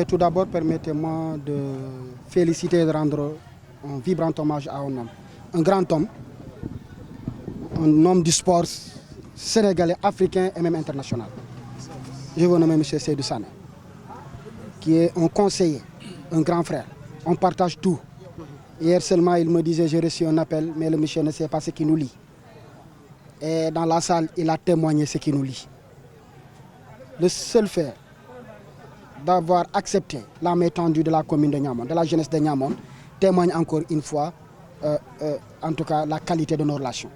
Mais tout d'abord, permettez-moi de féliciter et de rendre un vibrant hommage à un homme. Un grand homme, un homme du sport sénégalais, africain et même international. Je veux nommer M. Seydou Sané, qui est un conseiller, un grand frère. On partage tout. Hier seulement, il me disait, j'ai reçu un appel, mais le monsieur ne sait pas ce qui nous lie. Et dans la salle, il a témoigné ce qui nous lie. Le seul fait d'avoir accepté la main tendue de la commune de Niamone, de la jeunesse de Niamone, témoigne encore une fois, en tout cas, la qualité de nos relations.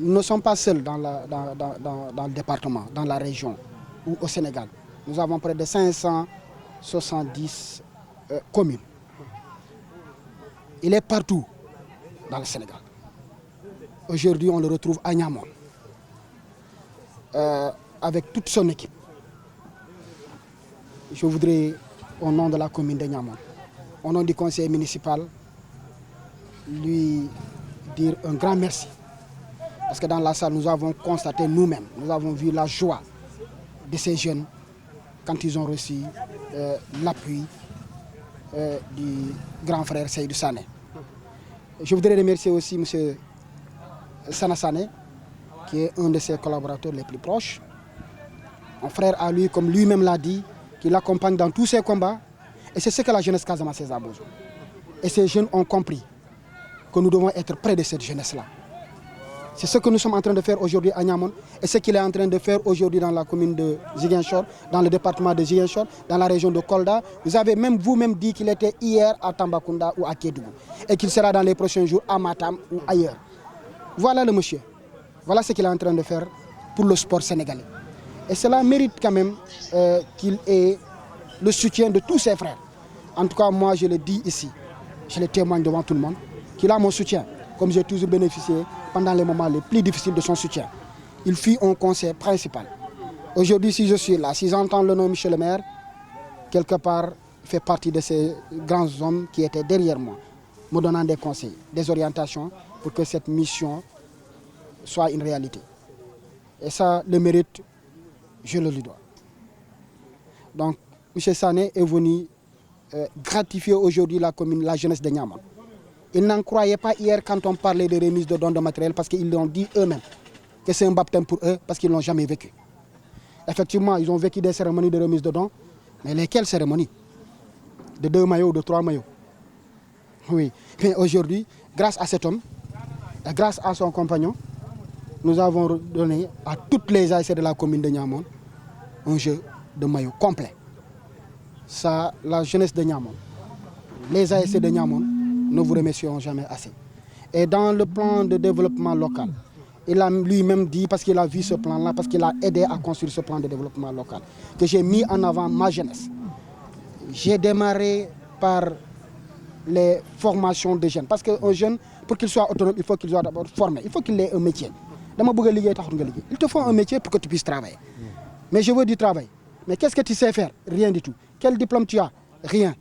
Nous ne sommes pas seuls dans le département, dans la région ou au Sénégal. Nous avons près de 570 communes. Il est partout dans le Sénégal. Aujourd'hui, on le retrouve à Niamone, avec toute son équipe. Je voudrais, au nom de la commune de Niamone, au nom du conseil municipal, lui dire un grand merci. Parce que dans la salle, nous avons constaté nous-mêmes, nous avons vu la joie de ces jeunes quand ils ont reçu l'appui du grand frère Seydou Sané. Je voudrais remercier aussi M. Sana Sané, qui est un de ses collaborateurs les plus proches. Un frère à lui, comme lui-même l'a dit, qui l'accompagne dans tous ses combats. Et c'est ce que la jeunesse casamançaise a besoin. Et ces jeunes ont compris que nous devons être près de cette jeunesse-là. C'est ce que nous sommes en train de faire aujourd'hui à Niamone et ce qu'il est en train de faire aujourd'hui dans la commune de Ziguinchor, dans le département de Ziguinchor, dans la région de Kolda. Vous avez même vous-même dit qu'il était hier à Tambacounda ou à Kédougou et qu'il sera dans les prochains jours à Matam ou ailleurs. Voilà le monsieur. Voilà ce qu'il est en train de faire pour le sport sénégalais. Et cela mérite quand même qu'il ait le soutien de tous ses frères. En tout cas, moi, je le dis ici, je le témoigne devant tout le monde, qu'il a mon soutien, comme j'ai toujours bénéficié pendant les moments les plus difficiles de son soutien. Il fut un conseil principal. Aujourd'hui, si je suis là, si j'entends le nom Michel le maire, quelque part, fait partie de ces grands hommes qui étaient derrière moi, me donnant des conseils, des orientations pour que cette mission soit une réalité. Et ça, le mérite, je le lui dois. Donc, M. Sané est venu gratifier aujourd'hui la commune, la jeunesse de Niamone. Ils n'en croyaient pas hier quand on parlait de remise de dons de matériel parce qu'ils l'ont dit eux-mêmes, que c'est un baptême pour eux parce qu'ils ne l'ont jamais vécu. Effectivement, ils ont vécu des cérémonies de remise de dons, mais lesquelles cérémonies? De 2 maillots ou de 3 maillots? Oui, mais aujourd'hui, grâce à cet homme, et grâce à son compagnon, nous avons donné à toutes les ASC de la commune de Niamone un jeu de maillot complet. Ça, la jeunesse de Niamone, les ASC de Niamone, ne vous remercierons jamais assez. Et dans le plan de développement local, il a lui-même dit, parce qu'il a vu ce plan-là, parce qu'il a aidé à construire ce plan de développement local, que j'ai mis en avant ma jeunesse. J'ai démarré par les formations des jeunes. Parce qu'un jeune, pour qu'il soit autonome, il faut qu'il soit d'abord formé. Il faut qu'il ait un métier. Il te faut un métier pour que tu puisses travailler. Mais je veux du travail. Mais qu'est-ce que tu sais faire? Rien du tout. Quel diplôme tu as? Rien.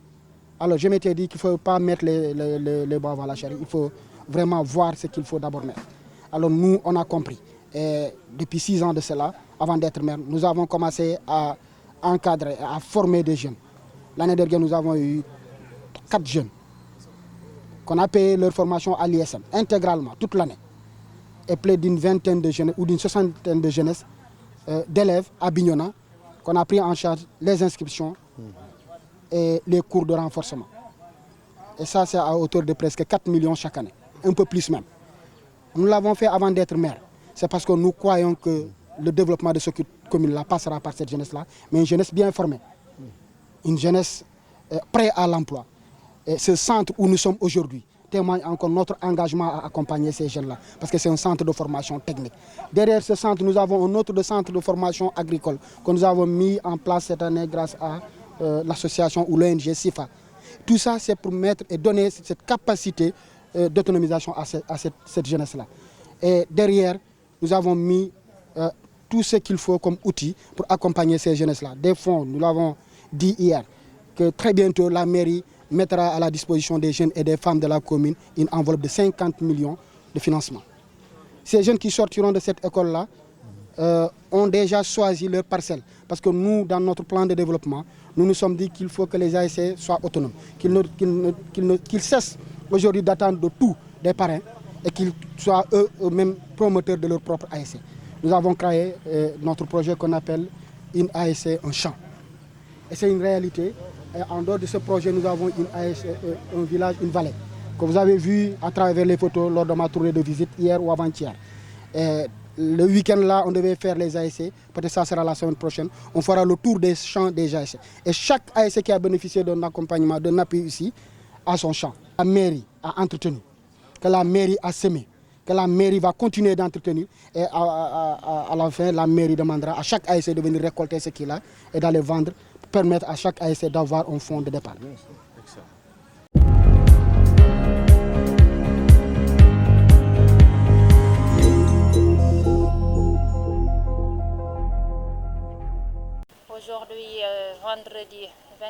Alors je m'étais dit qu'il ne faut pas mettre les bras avant la charrue. Il faut vraiment voir ce qu'il faut d'abord mettre. Alors nous, on a compris. Et depuis 6 ans de cela, avant d'être maire, nous avons commencé à encadrer, à former des jeunes. L'année dernière, nous avons eu 4 jeunes qu'on a payé leur formation à l'ISM intégralement, toute l'année. Et plus d'une vingtaine de jeunes ou d'une soixantaine de jeunesses d'élèves à Bignona, qu'on a pris en charge les inscriptions et les cours de renforcement. Et ça, c'est à hauteur de presque 4 millions chaque année, un peu plus même. Nous l'avons fait avant d'être maire. C'est parce que nous croyons que le développement de cette commune-là passera par cette jeunesse-là, mais une jeunesse bien formée, une jeunesse prête à l'emploi. Et ce centre où nous sommes aujourd'hui témoigne encore notre engagement à accompagner ces jeunes-là, parce que c'est un centre de formation technique. Derrière ce centre, nous avons un autre centre de formation agricole que nous avons mis en place cette année grâce à l'association ou l'ONG SIFA. Tout ça, c'est pour mettre et donner cette capacité d'autonomisation à cette jeunesse-là. Et derrière, nous avons mis tout ce qu'il faut comme outil pour accompagner ces jeunesses-là. Des fonds, nous l'avons dit hier, que très bientôt la mairie mettra à la disposition des jeunes et des femmes de la commune une enveloppe de 50 millions de financement. Ces jeunes qui sortiront de cette école-là ont déjà choisi leur parcelle. Parce que nous, dans notre plan de développement, nous nous sommes dit qu'il faut que les ASC soient autonomes, qu'ils cessent aujourd'hui d'attendre de tout des parrains et qu'ils soient eux-mêmes promoteurs de leur propre ASC. Nous avons créé notre projet qu'on appelle une ASC, un champ. Et c'est une réalité. Et en dehors de ce projet, nous avons une ASC, un village, une vallée, que vous avez vu à travers les photos lors de ma tournée de visite hier ou avant-hier. Le week-end là, on devait faire les ASC, peut-être ça sera la semaine prochaine. On fera le tour des champs des ASC. Et chaque ASC qui a bénéficié d'un accompagnement, d'un appui ici, a son champ. La mairie a entretenu, que la mairie a semé, que la mairie va continuer d'entretenir. Et à la fin, la mairie demandera à chaque ASC de venir récolter ce qu'il a et d'aller vendre, pour permettre à chaque ASC d'avoir un fonds de départ. Aujourd'hui, vendredi